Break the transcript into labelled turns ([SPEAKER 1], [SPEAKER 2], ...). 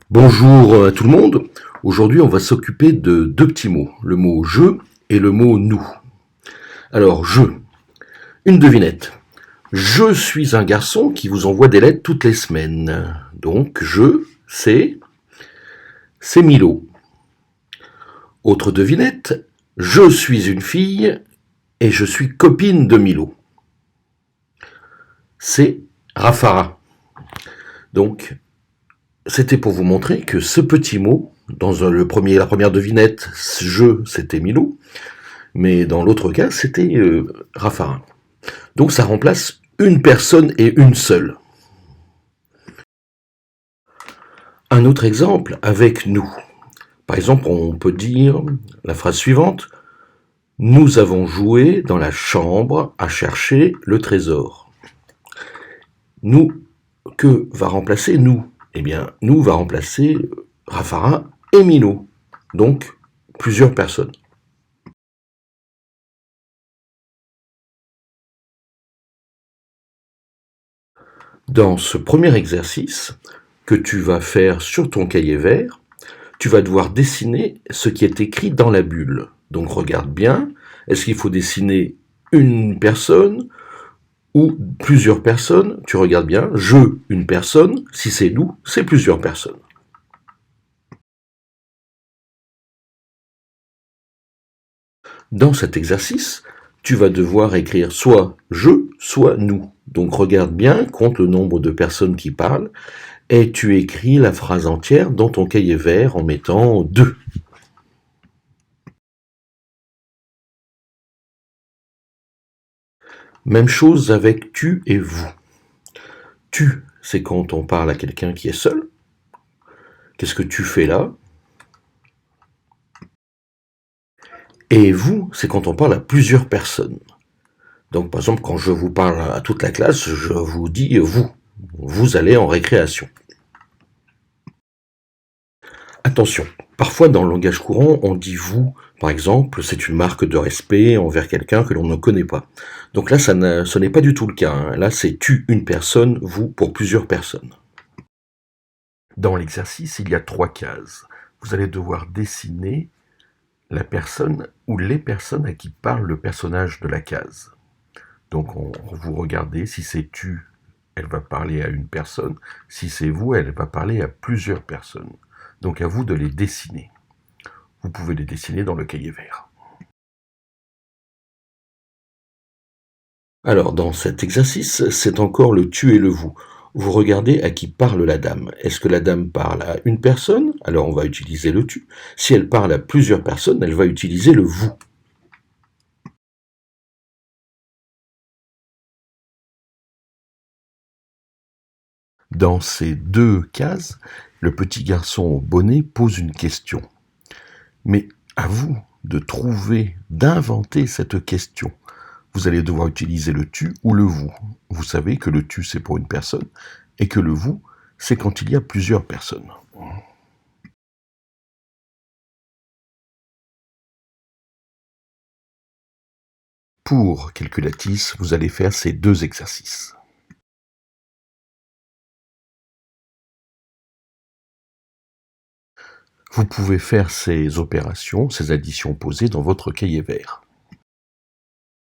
[SPEAKER 1] Bonjour à tout le monde. Aujourd'hui, on va s'occuper de deux petits mots, le mot je et le mot nous. Alors, je, une devinette. Je suis un garçon qui vous envoie des lettres toutes les semaines. Donc, c'est Milo. Autre devinette. Je suis une fille et je suis copine de Milo. C'est Rafara. Donc, c'était pour vous montrer que ce petit mot, dans la première devinette, je, c'était Milo, mais dans l'autre cas, c'était Raffarin. Donc ça remplace une personne et une seule. Un autre exemple avec nous. Par exemple, on peut dire la phrase suivante. Nous avons joué dans la chambre à chercher le trésor. Nous, que va remplacer nous? Eh bien, nous va remplacer Raffarin et Milo. Donc, plusieurs personnes. Dans ce premier exercice que tu vas faire sur ton cahier vert, tu vas devoir dessiner ce qui est écrit dans la bulle. Donc regarde bien, est-ce qu'il faut dessiner une personne ou plusieurs personnes? Tu regardes bien, je, une personne, si c'est nous, c'est plusieurs personnes. Dans cet exercice, tu vas devoir écrire soit je, soit nous. Donc regarde bien, compte le nombre de personnes qui parlent, et tu écris la phrase entière dans ton cahier vert en mettant 2. Même chose avec tu et vous. Tu, c'est quand on parle à quelqu'un qui est seul. Qu'est-ce que tu fais là? Et vous, c'est quand on parle à plusieurs personnes. Donc par exemple, quand je vous parle à toute la classe, je vous dis vous. Vous allez en récréation. Attention, parfois dans le langage courant, on dit vous. Par exemple, c'est une marque de respect envers quelqu'un que l'on ne connaît pas. Donc là, ce n'est pas du tout le cas, hein. Là, c'est tu, une personne, vous pour plusieurs personnes. Dans l'exercice, il y a 3 cases. Vous allez devoir dessiner la personne ou les personnes à qui parle le personnage de la case. Donc vous regardez, si c'est tu, elle va parler à une personne, si c'est vous, elle va parler à plusieurs personnes. Donc à vous de les dessiner. Vous pouvez les dessiner dans le cahier vert. Alors dans cet exercice, c'est encore le tu et le vous. Vous regardez à qui parle la dame. Est-ce que la dame parle à une personne? Alors on va utiliser le tu. Si elle parle à plusieurs personnes, elle va utiliser le vous. Dans ces 2 cases, le petit garçon au bonnet pose une question. Mais à vous de trouver, d'inventer cette question. Vous allez devoir utiliser le tu ou le vous. Vous savez que le tu c'est pour une personne et que le vous c'est quand il y a plusieurs personnes. Pour Calculatis, vous allez faire ces 2 exercices. Vous pouvez faire ces opérations, ces additions posées dans votre cahier vert.